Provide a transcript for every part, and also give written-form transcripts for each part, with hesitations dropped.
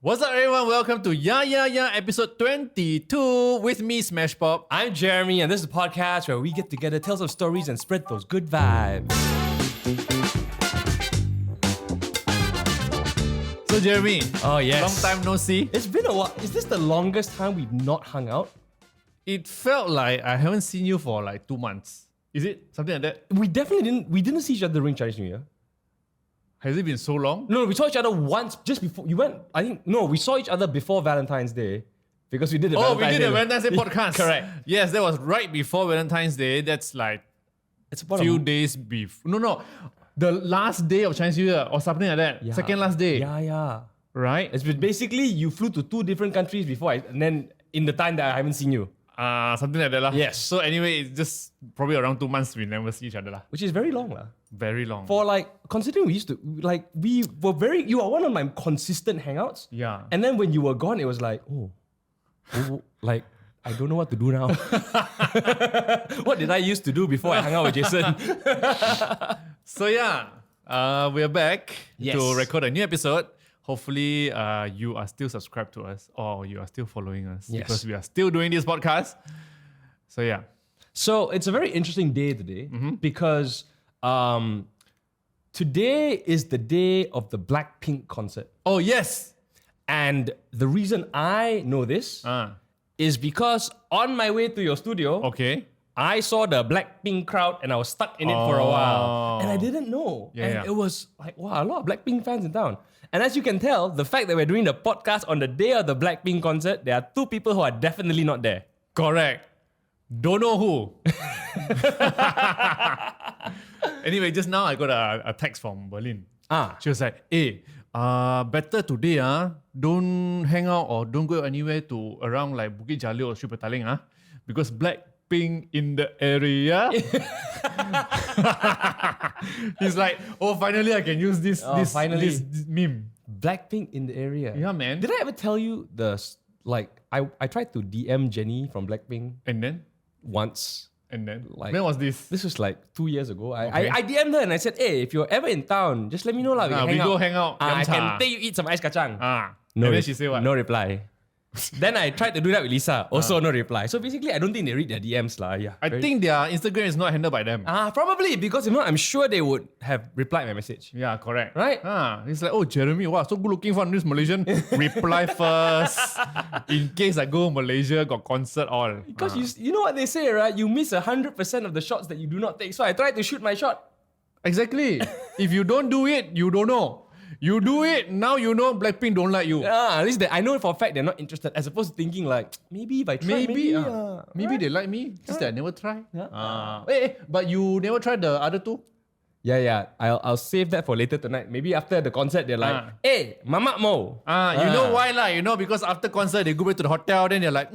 What's up, everyone? Welcome to Yeah episode 22 with me, smashpop. I'm Jeremy, and this is a podcast where we get together, tell some stories, and spread those good vibes. So, Jeremy. Oh, yes. Long time no see. It's been a while. Is this the longest time we've not hung out? It felt like I haven't seen you for like 2 months. Is it something like that? We didn't see each other during Chinese New Year. Has it been so long? No, we saw each other once just before you went. We saw each other before Valentine's Day because we did the Valentine's Day. Valentine's Day podcast. Correct. Yes, that was right before Valentine's Day. That's like It's about few days before. No. The last day of Chinese New Year or something like that. Yeah. Second last day. Yeah. Right? It's been basically you flew to 2 different countries before and then in the time that I haven't seen you. Something like that lah. Yes. So anyway, it's just probably around 2 months we never see each other lah. Which is very long lah. Very long. For considering you were one of my consistent hangouts. Yeah. And then when you were gone, it was like, I don't know what to do now. What did I used to do before I hung out with Jason? So we're back Yes. to record a new episode. Hopefully, you are still subscribed to us or you are still following us because we are still doing this podcast. So yeah. So it's a very interesting day today because today is the day of the BLACKPINK concert. Oh yes. And the reason I know this is because on my way to your studio, Okay. I saw the BLACKPINK crowd and I was stuck in it for a while. And I didn't know. It was like, wow, a lot of BLACKPINK fans in town. And as you can tell, the fact that we're doing the podcast on the day of the BLACKPINK concert, there are 2 people who are definitely not there. Correct. Don't know who. Anyway, just now I got a text from Berlin. She was like, hey, better today, don't hang out or don't go anywhere to around like Bukit Jalil or Sri Petaling, because BLACKPINK in the area. He's like, oh, finally I can use this meme. BLACKPINK in the area. Yeah, man. Did I ever tell you I tried to DM Jenny from BLACKPINK And then? once. And then? Like- When was this? This was like 2 years ago. Okay. I DM'd her and I said, hey, if you're ever in town, just let me know lah. We go hang out. I Yum cha. can take you eat some ice kacang. And then she said what? No reply. Then I tried to do that with Lisa. Also no reply. So basically, I don't think they read their DMs lah. Yeah. I think their Instagram is not handled by them. Probably because if not, I'm sure they would have replied my message. Yeah, correct. Right? He's like, oh, Jeremy, wow, so good looking for this Malaysian. Reply first. In case I go Malaysia, got concert all. Because you know what they say, right? You miss 100% of the shots that you do not take. So I tried to shoot my shot. Exactly. If you don't do it, you don't know. You do it, now you know BLACKPINK don't like you. At least I know for a fact they're not interested. As opposed to thinking like, maybe if I try, Maybe they like me. Just that I never try. Yeah. But you never tried the other two? Yeah. I'll save that for later tonight. Maybe after the concert, they're like, hey, Mamak Mo. You know why lah? You know, because after concert, they go back to the hotel, then they're like,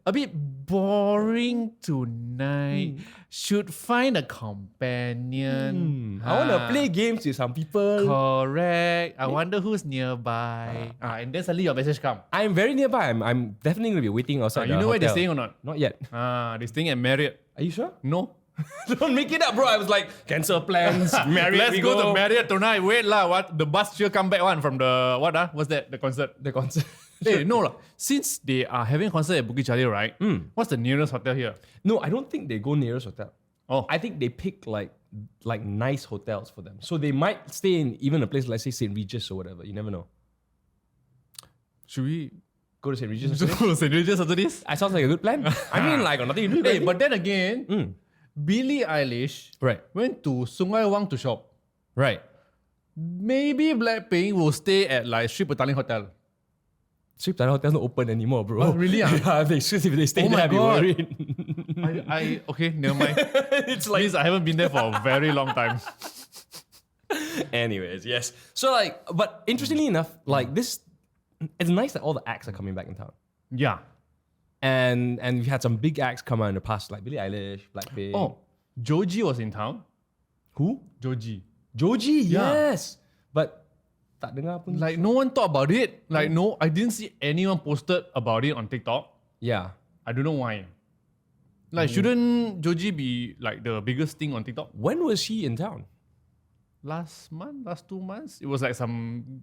a bit boring tonight. Should find a companion. I want to play games with some people. Correct. I wonder who's nearby. And then suddenly your message come. I'm very nearby. I'm definitely going to be waiting outside You the know where they're hotel. staying or not? Not yet. They're staying at Marriott. Are you sure? No? Don't make it up, bro. I was like, cancel plans. Marriott, Let's we go to Marriott tonight. Wait lah. What? The bus sure come back one from the what's that? The concert. The concert. Hey, no lah. Since they are having concert at Bukit Jalil, right? What's the nearest hotel here? No, I don't think they go nearest hotel. Oh, I think they pick like nice hotels for them. So they might stay in even a place, let's say St. Regis or whatever. You never know. should we Go to St. Regis. go to St. Regis after this? That sounds like a good plan. I mean, like, got nothing to do. Hey, right? but then again, Billie Eilish Right. went to Sungai Wang to shop. Right. Maybe BLACKPINK will stay at like Sri Petaling Hotel. Strip Thailand hotel's not open anymore, bro. Oh, really? Yeah, if they stay Oh my there, I'd be God. worried. Okay, never mind. It's like, Means I haven't been there for a very long time. anyways, yes. So like, but interestingly enough, like this, it's nice that all the acts are coming back in town. Yeah. And we had some big acts come out in the past, like Billie Eilish, BLACKPINK. Oh, Joji was in town. Who? Joji. Joji, Yeah. yes. But tak dengar pun. Like no one talked about it. Like no, I didn't see anyone posted about it on TikTok. Yeah. I don't know why. Like shouldn't Joji be like the biggest thing on TikTok? When was she in town? last 2 months. It was like some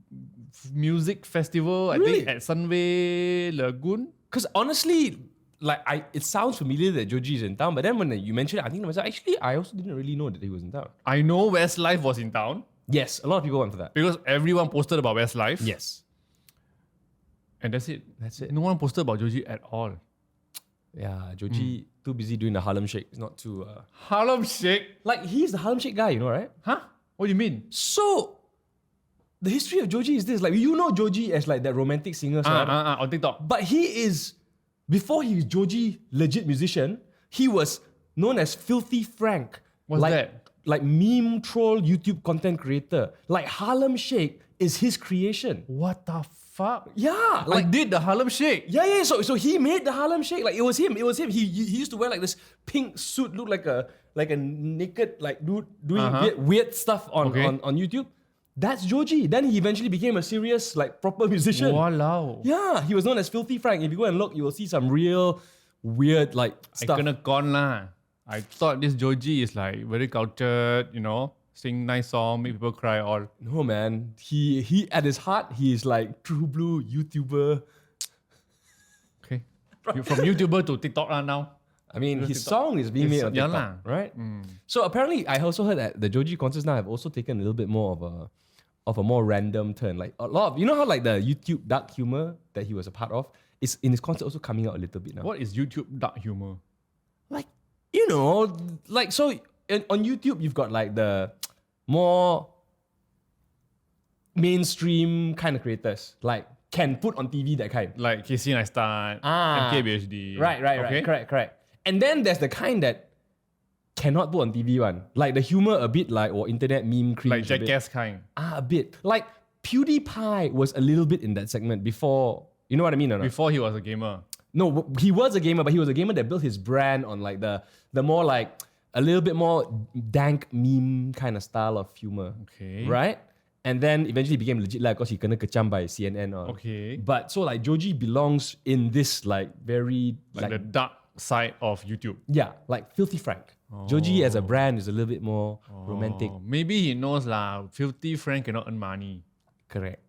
music festival, I Really? think at Sunway Lagoon. Because honestly, it sounds familiar that Joji is in town, but then when you mentioned it, I think to myself, actually, I also didn't really know that he was in town. I know Westlife was in town Yes, a lot of people went for that. because everyone posted about Westlife. Yes. And that's it. That's it. No one posted about Joji at all. Yeah, Joji too busy doing the Harlem Shake. It's not too Harlem Shake? like he's the Harlem Shake guy, you know, right? Huh? What do you mean? So the history of Joji is this: like you know Joji as like that romantic singer, right? On TikTok. But he is before he was Joji legit musician, he was known as Filthy Frank. What's like, that? Like meme troll YouTube content creator. Like Harlem Shake is his creation. What the fuck? Yeah, Like did the Harlem Shake? Yeah. So he made the Harlem Shake. Like it was him. He used to wear like this pink suit, look like a naked like dude doing weird stuff on YouTube. That's Joji. Then he eventually became a serious like proper musician. Walao. Yeah, he was known as Filthy Frank. If you go and look, you will see some real weird like I stuff. kena con lah. I thought this Joji is like very cultured, you know, sing nice song, make people cry all. No man, he at his heart he is like true blue YouTuber. Okay. From YouTuber to TikTok lah now. I mean, his song is being made on yeah TikTok, lah. right? So apparently, I also heard that the Joji concerts now have also taken a little bit more of a more random turn. Like a lot of, you know how like the YouTube dark humor that he was a part of is in his concert also coming out a little bit now. What is YouTube dark humor? Like, you know, like so on YouTube you've got like the more mainstream kind of creators, like can put on TV that kind. Like Casey Neistat, MKBHD. Right. Okay? Correct. And then there's the kind that cannot put on TV one. Like the humor a bit like or internet meme cringe. Like Jackass kind. A bit. Like PewDiePie was a little bit in that segment before. You know what I mean or not? Before he was a gamer. No, he was a gamer, but he was a gamer that built his brand on like the more like a little bit more dank meme kind of style of humor. Okay. Right? And then eventually became legit like because he kena kecam by CNN or. Okay. But so like Joji belongs in this like very Like the dark side of YouTube. yeah, like Filthy Frank. Joji as a brand is a little bit more romantic. Maybe he knows lah, Filthy Frank cannot earn money. Correct.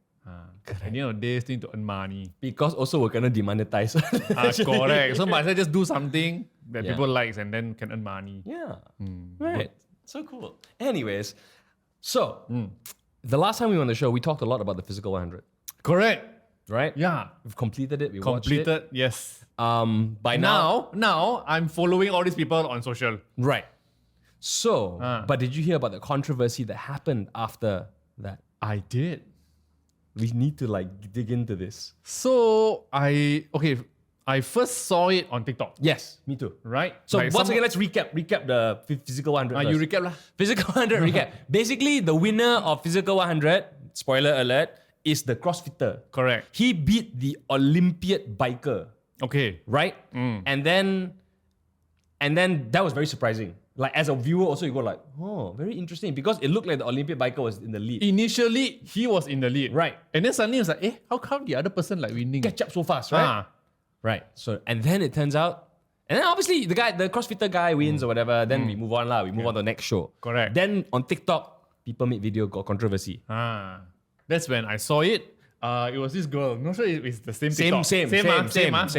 At the end of the day, still need to earn money. Because also we're gonna demonetize. Correct. So might as well just do something that Yeah. people likes and then can earn money. Yeah. Right. So cool. Anyways, so the last time we were on the show, we talked a lot about the Physical 100. Correct. Right? Yeah. We've completed it. We watched Completed. Yes. it. By now. Now I'm following all these people on social. Right. So, but did you hear about the controversy that happened after that? I did. We need to like dig into this. So I first saw it on TikTok. Yes, me too. Right? So Like once again, let's recap the Physical 100 first. you recap lah. Physical 100 recap. Basically, the winner of Physical 100, spoiler alert, is the CrossFitter. Correct. He beat the Olympiad biker, Okay. right? And then that was very surprising. Like as a viewer, also you go like, oh, very interesting because it looked like the Olympiad biker was in the lead. Initially, he was in the lead. Right. And then suddenly it was like, how come the other person like winning? Catch up so fast, right? Right. So and then it turns out, and then obviously the CrossFitter guy wins or whatever. Then we move on lah. We move on to the next show. Correct. Then on TikTok, people made video got controversy. That's when I saw it. It was this girl. Not sure if it's the same TikTok. Same.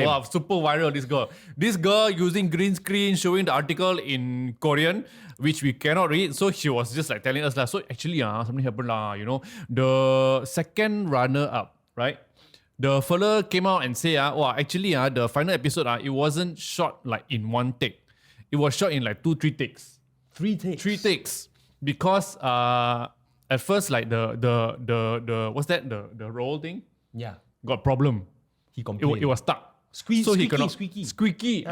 Wow, super viral, this girl. This girl using green screen, showing the article in Korean, which we cannot read. So she was just like telling us, so actually, something happened, you know. The second runner-up, right? The fella came out and said, actually, the final episode, it wasn't shot like in one take. It was shot in like 2-3 takes. 3 takes. 3 takes. Because at first, like the what's that? The roll thing? Yeah. Got problem. He complained. It was stuck. Squeaky.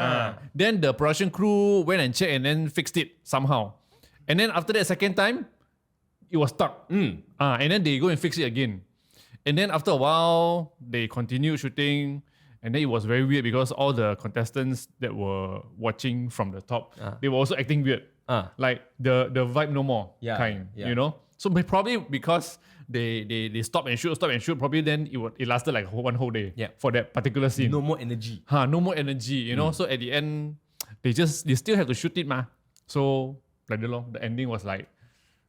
Then the production crew went and checked and then fixed it somehow. And then after that second time, it was stuck. And then they go and fix it again. And then after a while, they continued shooting. And then it was very weird because all the contestants that were watching from the top, they were also acting weird. Like the vibe no more kind, you know? So probably because they stop and shoot, probably then it lasted like one whole day for that particular scene. No more energy. No more energy, you know? So at the end, they still have to shoot it, ma. So like that, the ending was like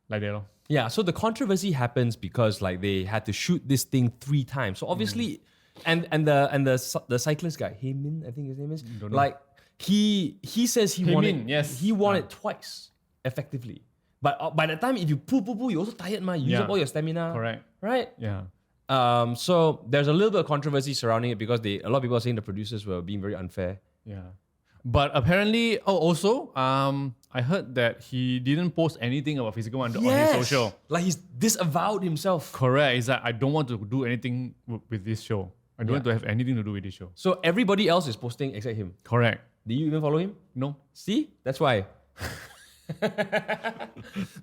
that. Yeah, so the controversy happens because like they had to shoot this thing 3 times. So obviously, and the cyclist guy, Heymin, I think his name is, like he says he won it. Yes. He won it twice effectively. But by the time if you pull, you're also tired, man. You use up all your stamina. Correct. Right? Yeah. So there's a little bit of controversy surrounding it because a lot of people are saying the producers were being very unfair. Yeah. But apparently, I heard that he didn't post anything about Physical 100 on his social. Like he's disavowed himself. Correct. He's like, I don't want to do anything with this show. I don't want to have anything to do with this show. So everybody else is posting except him. Correct. Do you even follow him? No. See? That's why.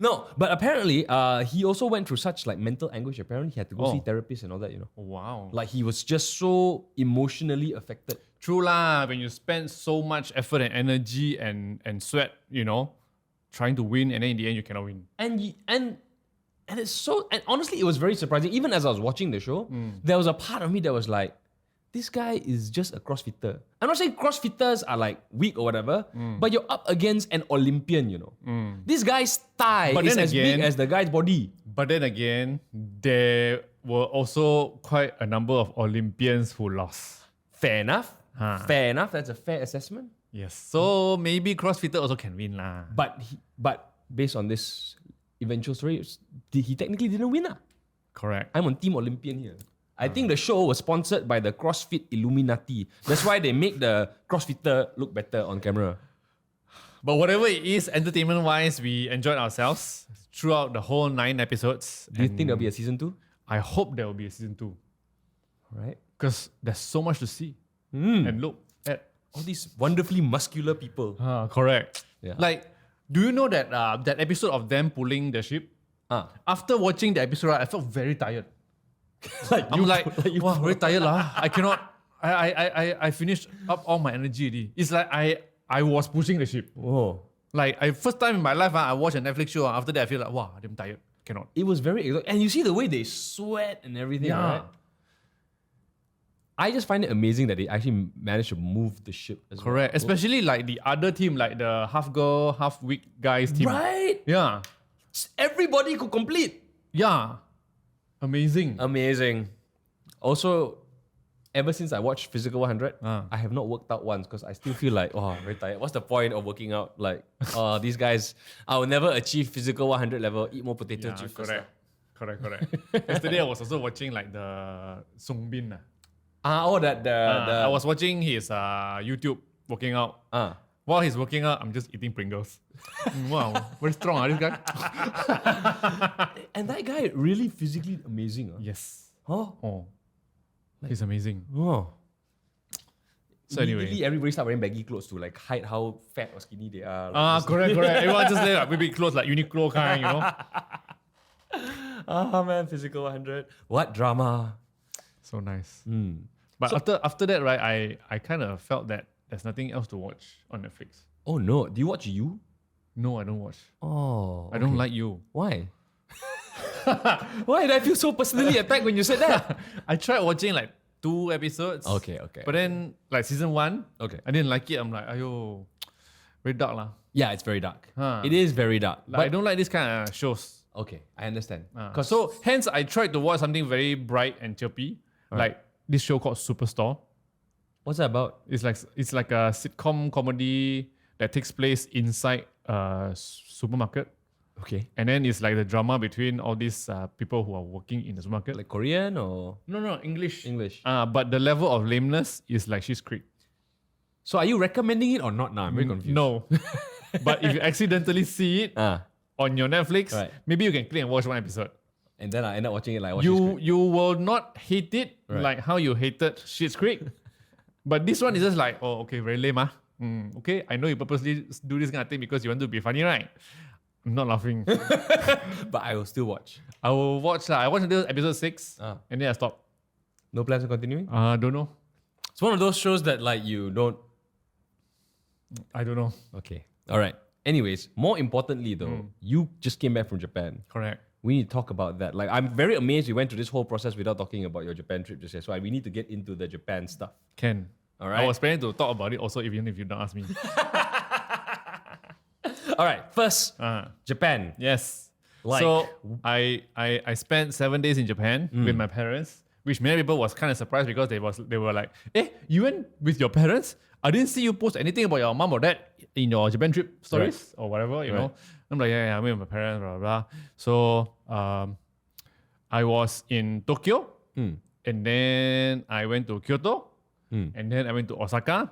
No, but apparently, he also went through such like mental anguish. Apparently, he had to go see therapists and all that, Wow. Like he was just so emotionally affected. True lah, when you spend so much effort and energy and sweat, trying to win, and then in the end you cannot win. And it's so, and honestly, it was very surprising. Even as I was watching the show, there was a part of me that was like, this guy is just a CrossFitter. I'm not saying CrossFitters are like weak or whatever, but you're up against an Olympian, This guy's thigh is as big as the guy's body. But then again, there were also quite a number of Olympians who lost. Fair enough. Fair enough. That's a fair assessment. Yes. So maybe CrossFitter also can win lah. But based on this eventual story, he technically didn't win. Correct. I'm on Team Olympian here. I think the show was sponsored by the CrossFit Illuminati. That's why they make the CrossFitter look better on camera. But whatever it is, entertainment-wise, we enjoyed ourselves throughout the whole 9 episodes. Do you think there'll be a season 2? I hope there will be a season 2. Right? Because there's so much to see and look at. All these wonderfully muscular people. Correct. Yeah. Like, do you know that that episode of them pulling the ship? After watching the episode, I felt very tired. I'm like, wow, very tired lah. I cannot. I finished up all my energy already. It's like I was pushing the ship. Oh. Like first time in my life, I watched a Netflix show. After that, I feel like, wow, I'm tired. Cannot. It was very exhausting. And you see the way they sweat and everything, right? I just find it amazing that they actually managed to move the ship as well. Correct. Especially like the other team, like the half girl, half weak guys team. Right? Yeah. Everybody could complete. Yeah. Amazing. Amazing. Also, ever since I watched Physical 100, I have not worked out once because I still feel like, very tired. What's the point of working out? Like, these guys, I will never achieve Physical 100 level, eat more potato chips. Correct. Yesterday I was also watching like the Song Bin. I was watching his YouTube working out. While he's working out, I'm just eating Pringles. Wow, very strong, this guy. And that guy really physically amazing. Yes. Oh. He's amazing. Oh. So anyway, immediately everybody start wearing baggy clothes to like hide how fat or skinny they are. Correct. Everyone just like maybe clothes like Uniqlo kind, man, Physical 100. What drama. So nice. But after that, right, I kind of felt that there's nothing else to watch on Netflix. Oh no, do you watch You? No, I don't watch. Oh, I don't like You. Why? Why did I feel so personally attacked when you said that? I tried watching like 2 episodes. Okay. But then like season 1, okay, I didn't like it. I'm like, ayo, very dark lah. Yeah, it's very dark. It is very dark. Like, I don't like this kind of shows. Okay, I understand. So hence I tried to watch something very bright and chirpy, like this show called Superstore. What's that about? It's like a sitcom comedy that takes place inside a supermarket. Okay. And then it's like the drama between all these people who are working in the supermarket. Like Korean or? No, English. English. But the level of lameness is like Schitt's Creek. So are you recommending it or not now? I'm very confused. No. But if you accidentally see it on your Netflix, maybe you can click and watch 1 episode. And then I end up watching it like you will not hate it like how you hated Schitt's Creek. But this one is just like, okay, very lame. Okay, I know you purposely do this kind of thing because you want to be funny, right? I'm not laughing. But I will still watch. I will watch. I watched until episode 6 and then I stopped. No plans of continuing? Don't know. It's one of those shows that like you don't... I don't know. Okay. All right. Anyways, more importantly though, you just came back from Japan. Correct. We need to talk about that. Like, I'm very amazed we went through this whole process without talking about your Japan trip just yet. So we need to get into the Japan stuff. Can. All right. I was planning to talk about it also even if you don't ask me. All right. First, Japan. Yes. Like, So I spent 7 days in Japan with my parents, which many people was kind of surprised because they were like, you went with your parents? I didn't see you post anything about your mom or dad in your Japan trip stories or whatever, you know. I'm like, yeah, I went with my parents, blah, blah, blah. So I was in Tokyo, and then I went to Kyoto, and then I went to Osaka,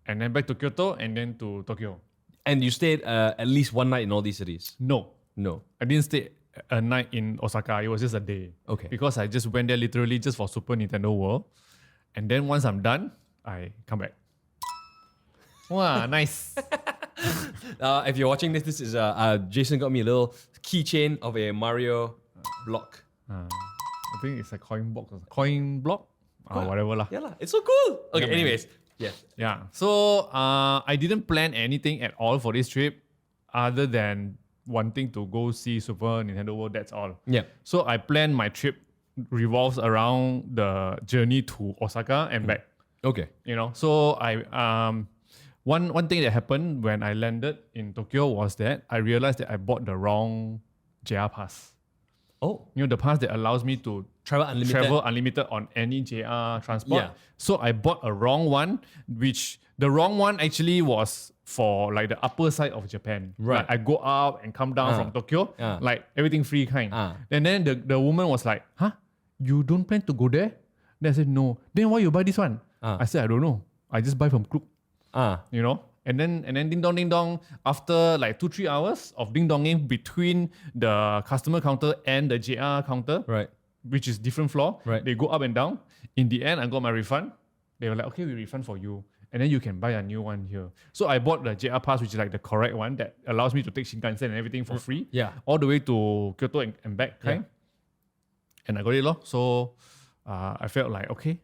and then back to Kyoto, and then to Tokyo. And you stayed at least one night in all these cities? No. I didn't stay a night in Osaka. It was just a day. Okay. Because I just went there literally just for Super Nintendo World. And then once I'm done, I come back. Wow, nice. If you're watching this is Jason got me a little keychain of a Mario block. I think it's a coin box, coin block, whatever lah. Yeah lah, it's so cool. Okay, Yeah, anyways. Yeah. Yeah. So I didn't plan anything at all for this trip other than wanting to go see Super Nintendo World. That's all. Yeah. So I planned my trip revolves around the journey to Osaka and back. Okay. You know, so one thing that happened when I landed in Tokyo was that I realized that I bought the wrong JR pass. Oh. You know, the pass that allows me to travel unlimited on any JR transport. Yeah. So I bought a wrong one, which the wrong one actually was for like the upper side of Japan. Right. Like I go up and come down from Tokyo, like everything free kind. And then the woman was like, huh? You don't plan to go there? Then I said, no. Then why you buy this one? I said, I don't know. I just buy from Klook. You know? And then ding dong, after like 2-3 hours of ding donging between the customer counter and the JR counter, Right. which is different floor, Right. they go up and down. In the end, I got my refund. They were like, okay, we refund for you. And then you can buy a new one here. So I bought the JR pass, which is like the correct one that allows me to take Shinkansen and everything for free. Yeah. All the way to Kyoto and back kind. And I got it. So I felt like, okay,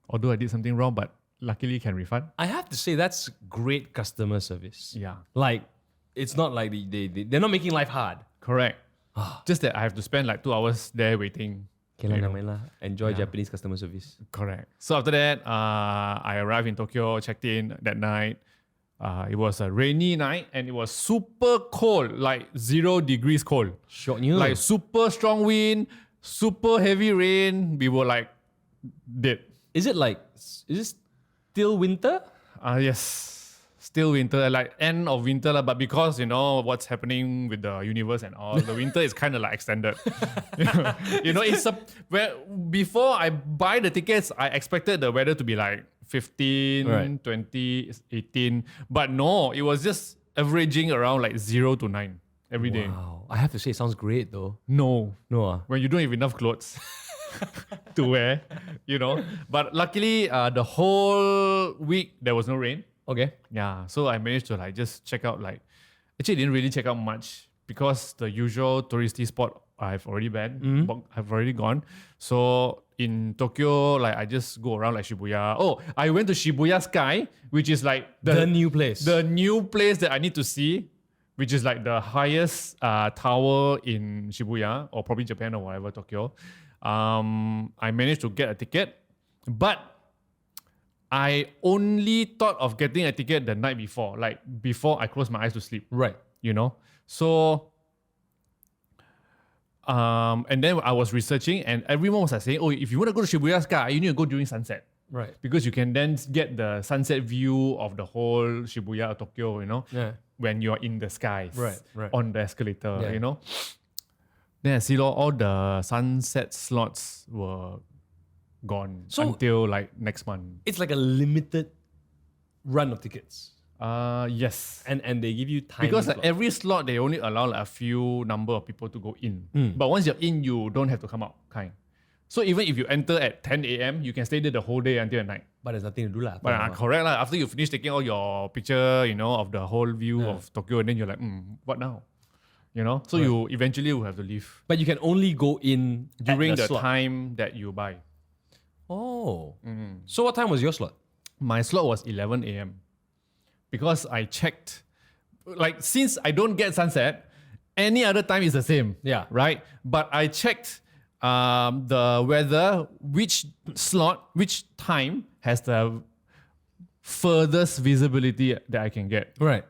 although I did something wrong, but luckily can refund. I have to say that's great customer service. Yeah. Like, it's not like they're not making life hard. Correct. Just that I have to spend like 2 hours there waiting. Okay, enjoy Japanese customer service. Correct. So after that, I arrived in Tokyo, checked in that night. It was a rainy night and it was super cold, like 0 degrees cold. Shock news. Like super strong wind, super heavy rain. We were like dead. Is it still winter? Yes. Still winter, like end of winter, but because you know what's happening with the universe and all, the winter is kind of like extended. You know, before I buy the tickets, I expected the weather to be like 15, 20, 18, but no, it was just averaging around like 0 to 9 every day. Wow, I have to say, it sounds great though. No, when you don't have enough clothes to wear, you know. But luckily, the whole week there was no rain. Okay. Yeah, so I managed to like just check out actually didn't really check out much because the usual touristy spot I've already been, I've already gone. So in Tokyo, like I just go around like Shibuya. Oh, I went to Shibuya Sky, which is like the new place. The new place that I need to see, which is like the highest tower in Shibuya or probably Japan or whatever, Tokyo. I managed to get a ticket, but I only thought of getting a ticket the night before, like before I closed my eyes to sleep. Right. You know? So, and then I was researching and everyone was like saying, oh, if you want to go to Shibuya Sky, you need to go during sunset. Right. Because you can then get the sunset view of the whole Shibuya or Tokyo, you know? Yeah. When you're in the skies. Right. On the escalator, you know? Then I see all the sunset slots were gone until like next month. It's like a limited run of tickets. Yes. And they give you time. Because like every slot, they only allow like a few number of people to go in. But once you're in, you don't have to come out, kind. So even if you enter at 10 a.m., you can stay there the whole day until at night. But there's nothing to do lah. But correct lah. After you finish taking all your picture, you know, of the whole view of Tokyo, and then you're like, what now? You know? So you eventually will have to leave. But you can only go in during the slot. time that you buy. Oh. So what time was your slot? My slot was 11 a.m. Because I checked, like since I don't get sunset, any other time is the same. Yeah. Right? But I checked the weather, which slot, which time has the furthest visibility that I can get. Right.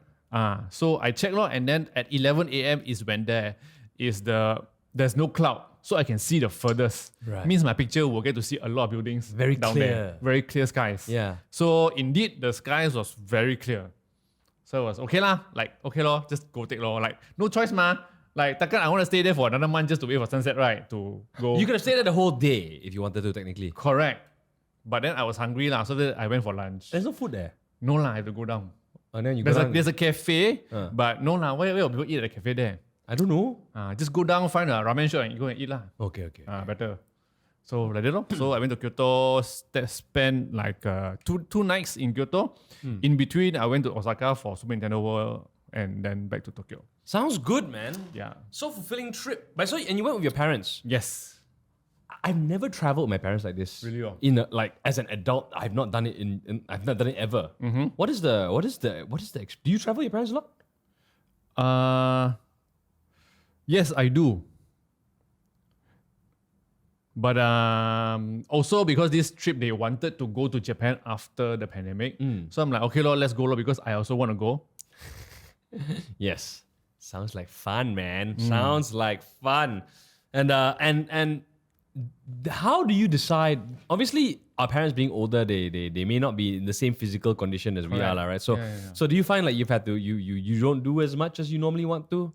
So I checked and then at 11 a.m. is when there is there's no cloud, so I can see the furthest. Right. Means my picture will get to see a lot of buildings Very down clear. there. Very clear skies. Yeah. So indeed, the skies was very clear. So it was okay lah. Like, okay lor, just go take lor. Like, no choice ma. Like, takkan I want to stay there for another month just to wait for sunset, right? To go. You could have stayed there the whole day if you wanted to, technically. Correct. But then I was hungry lah, so then I went for lunch. There's no food there. No lah, I have to go down. And then you go down. There's a cafe, but no lah. Where will people eat at the cafe there? I don't know. Just go down, find a ramen shop and go and eat lah. Okay. Better. So like that lor. So I went to Kyoto, spent like two nights in Kyoto. In between, I went to Osaka for Super Nintendo World and then back to Tokyo. Sounds good, man. Yeah. So fulfilling trip. But and you went with your parents. Yes. I've never traveled with my parents like this. Really? Oh. Like as an adult, I've not done it I've not done it ever. What is the do you travel with your parents a lot? Yes, I do. But also because this trip they wanted to go to Japan after the pandemic. So I'm like, okay, Lord, let's go, Lord, because I also want to go. Yes. Sounds like fun, man. Sounds like fun. And how do you decide? Obviously, our parents being older, they may not be in the same physical condition as we are, right? So so do you find like you've had to you don't do as much as you normally want to?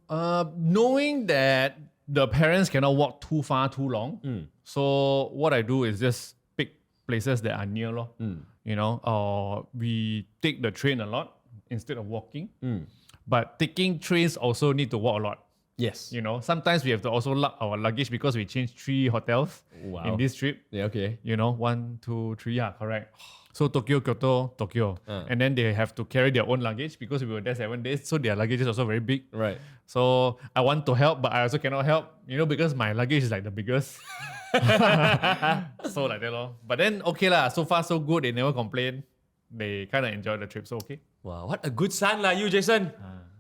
Knowing that the parents cannot walk too far too long, so what I do is just pick places that are near, lor. You know, or we take the train a lot instead of walking. But taking trains also need to walk a lot. Yes. You know, sometimes we have to also lug our luggage because we changed 3 hotels in this trip. Yeah, okay. You know, 1, 2, 3, yeah, correct. So Tokyo, Kyoto, Tokyo. And then they have to carry their own luggage because we were there 7 days. So their luggage is also very big. Right. So I want to help, but I also cannot help, you know, because my luggage is like the biggest. So like that lor. But then okay lah, so far so good. They never complain. They kind of enjoy the trip, so okay. Wow, what a good son lah, you, Jason.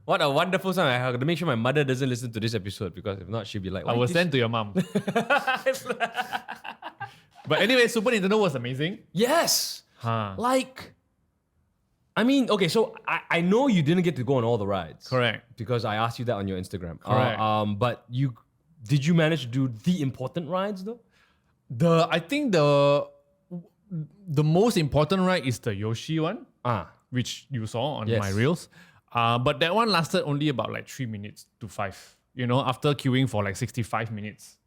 What a wonderful son. I have to make sure my mother doesn't listen to this episode because if not, she'll be like, I will send to your mom. But anyway, Super Nintendo was amazing. Yes. Like, I mean, okay, so I know you didn't get to go on all the rides. Correct. Because I asked you that on your Instagram. Correct. But did you manage to do the important rides though? I think the most important ride is the Yoshi one, which you saw on my reels. But that one lasted only about like 3 minutes to 5, you know, after queuing for like 65 minutes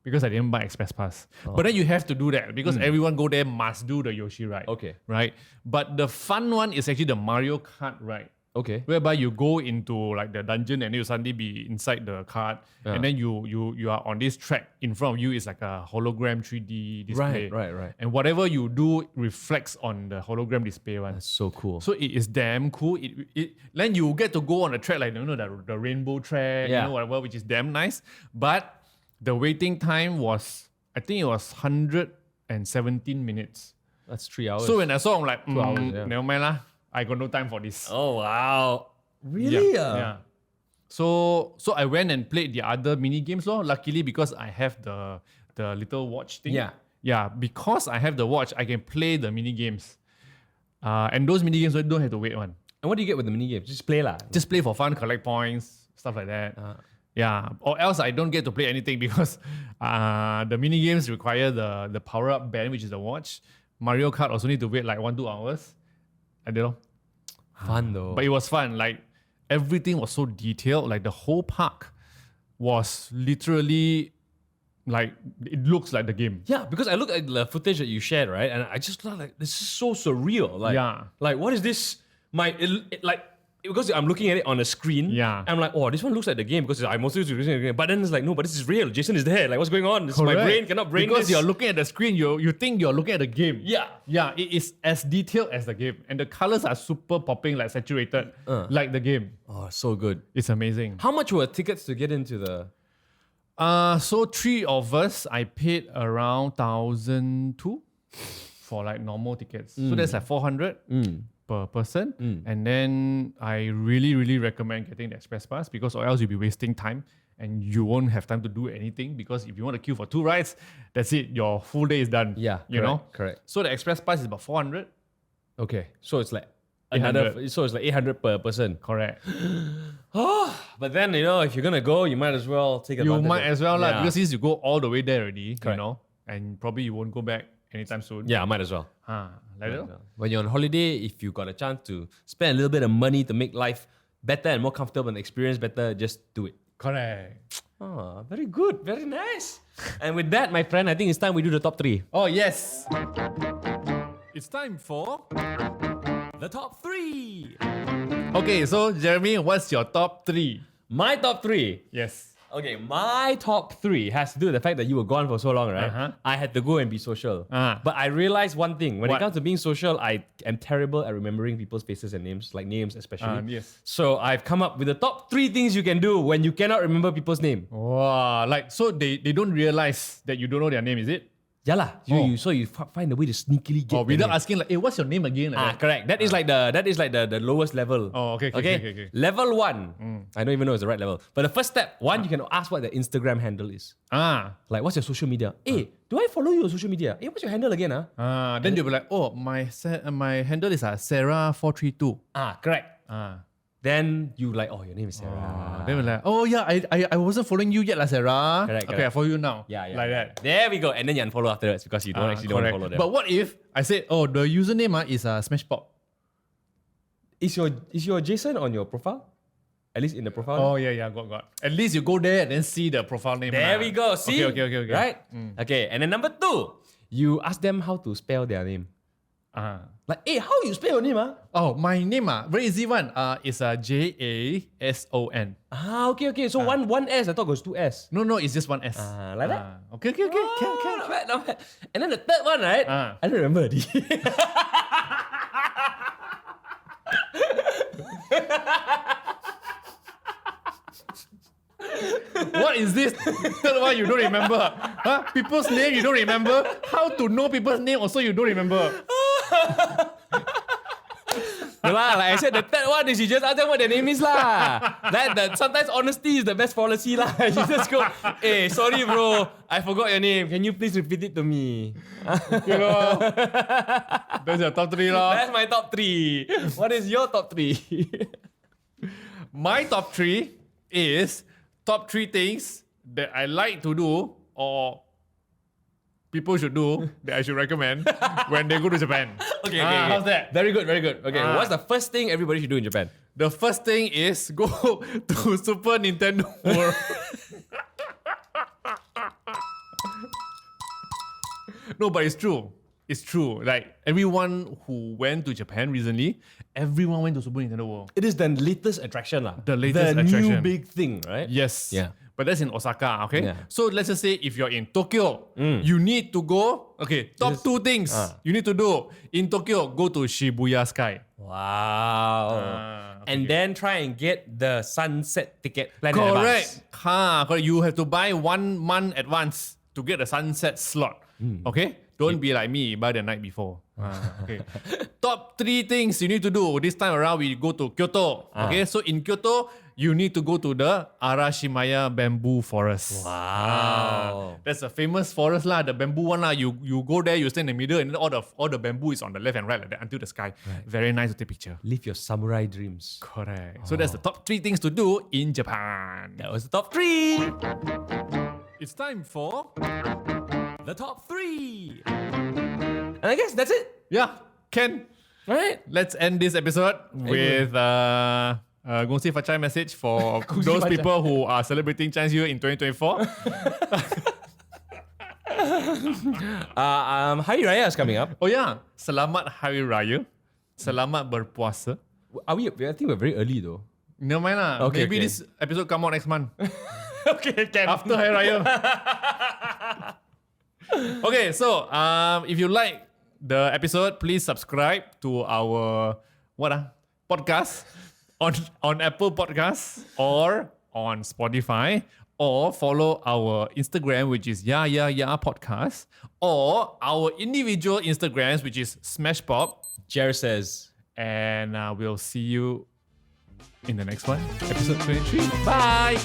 because I didn't buy Express Pass. But then you have to do that because everyone go there must do the Yoshi ride. Okay. Right? But the fun one is actually the Mario Kart ride. Okay. Whereby you go into like the dungeon and you suddenly be inside the cart and then you are on this track. In front of you is like a hologram 3D display. Right. And whatever you do reflects on the hologram display one. That's so cool. So it is damn cool. Then you get to go on a track like the rainbow track, you know, whatever, which is damn nice. But the waiting time was, I think it was 117 minutes. That's 3 hours. So when I saw, I'm like, 2 hours, yeah. never mind lah. I got no time for this. Oh wow. Really? Yeah. So I went and played the other mini games lor. Luckily because I have the little watch thing. Yeah, because I have the watch, I can play the mini games. And those mini games don't have to wait one. And what do you get with the mini games? Just play lah. Just play for fun, collect points, stuff like that. Yeah, or else I don't get to play anything because the mini games require the power up band, which is the watch. Mario Kart also need to wait like 1-2 hours. I don't know. Fun though. But it was fun. Like everything was so detailed. Like the whole park was literally like it looks like the game. Yeah, because I looked at the footage that you shared, right? And I just thought like this is so surreal. Like, like what is this? Because I'm looking at it on a screen. Yeah. I'm like, oh, this one looks like the game because I'm also using the game. But then it's like, no, but this is real. Jason is there. Like, what's going on? My brain cannot brain because this. You're looking at the screen, you think you're looking at the game. Yeah. Yeah, it is as detailed as the game. And the colors are super popping, like saturated, like the game. Oh, so good. It's amazing. How much were tickets to get into the... So 3 of us, I paid around 1,200 for like normal tickets. So that's like 400 per person. And then I really, really recommend getting the Express Pass because or else you'll be wasting time and you won't have time to do anything because if you want to queue for 2 rides, that's it. Your full day is done. Yeah, you know? Correct. So the Express Pass is about 400. Okay. So it's like 800. So it's like 800 per person. Correct. But then, if you're going to go, you might as well take advantage. You might as well, Yeah. because since you go all the way there already, Correct. and probably you won't go back anytime soon. Yeah, might as well. Like that. When you're on holiday, if you got a chance to spend a little bit of money to make life better and more comfortable and experience better, just do it. Correct. Oh, very good. Very nice. And with that, my friend, I think it's time we do the top 3. Oh, yes. It's time for... The top 3. Okay, so Jeremy, what's your top 3? My top 3. Yes. Okay, my top 3 has to do with the fact that you were gone for so long, right? Uh-huh. I had to go and be social. Ah. But I realized one thing. When What? it comes to being social, I am terrible at remembering people's faces and names, like names especially. Yes. So I've come up with the top 3 things you can do when you cannot remember people's name. Wow, so they don't realize that you don't know their name, is it? Yeah lah. So you find a way to sneakily get. Or the without name. asking like, hey, what's your name again? Like that. Correct. That is like the lowest level. Oh, okay. Level 1. I don't even know it's the right level. But the first step, you can ask what the Instagram handle is. Like, what's your social media? Hey, do I follow you on social media? Hey, what's your handle again? Then they'll be like, oh, my handle is Sarah432. Correct. Then you like, oh, your name is Sarah. Then we're like, oh yeah, I wasn't following you yet, Sarah. Correct, Okay, I follow you now. Yeah. Like that. There we go. And then you unfollow afterwards because you don't actually don't follow them. But what if I said, oh, the username is smashpop? Is your Jason on your profile? At least in the profile? Oh yeah, got. At least you go there and then see the profile name. There we go. See? Okay. Right? Okay, and then number 2, you ask them how to spell their name. Like, hey, how you spell your name? Oh, my name very easy one. It's Jason. Okay. So one S, I thought it was 2 S. No, it's just one S. Like that? Okay. Can. Not bad. And then the third one, right? I don't remember. What is this third one you don't remember? People's name you don't remember? How to know people's name also you don't remember? No lah, like I said, the third one is you just ask them what their name is lah. Sometimes honesty is the best policy lah. You just go, hey, sorry bro, I forgot your name. Can you please repeat it to me? That's your top 3 lor. That's my top 3. What is your top 3? My top 3 is top 3 things that I like to do or people should do that I should recommend when they go to Japan. Okay. How's that? Very good. Okay, what's the first thing everybody should do in Japan? The first thing is go to Super Nintendo World. No, but it's true. It's true. Like everyone who went to Japan recently, everyone went to Super Nintendo World. It is the latest attraction lah. The latest attraction. new big thing, right? Yes. Yeah. But that's in Osaka, okay? Yeah. So let's just say if you're in Tokyo, you need to go, okay, top 2 things you need to do. In Tokyo, go to Shibuya Sky. Wow. And then try and get the sunset ticket plan in Correct. advance. Correct. You have to buy 1 month advance to get the sunset slot. Okay? Don't be like me, buy the night before. Okay. Top 3 things you need to do. This time around, we go to Kyoto. Okay, so in Kyoto, you need to go to the Arashimaya Bamboo Forest. Wow. That's a famous forest lah, the bamboo one lah. You go there, you stay in the middle, and then all the bamboo is on the left and right like that until the sky. Right. Very nice to take picture. Live your samurai dreams. Correct. So that's the top 3 things to do in Japan. That was the top 3. It's time for The top 3. And I guess that's it. Yeah, Ken. Right? Let's end this episode with Gong Si Fachai message for those people who are celebrating Chinese New Year in 2024. Hari Raya is coming up. Oh yeah, Selamat Hari Raya. Selamat berpuasa. I think we're very early though. Never mind lah. Okay, Maybe okay. this episode come out next month. Okay, can. After Hari Raya. Okay, so if you like the episode, please subscribe to our podcast on Apple Podcasts or on Spotify, or follow our Instagram, which is Ya Podcast, or our individual Instagrams, which is smashpop. Jer says. And we'll see you in the next one, episode 23. Bye.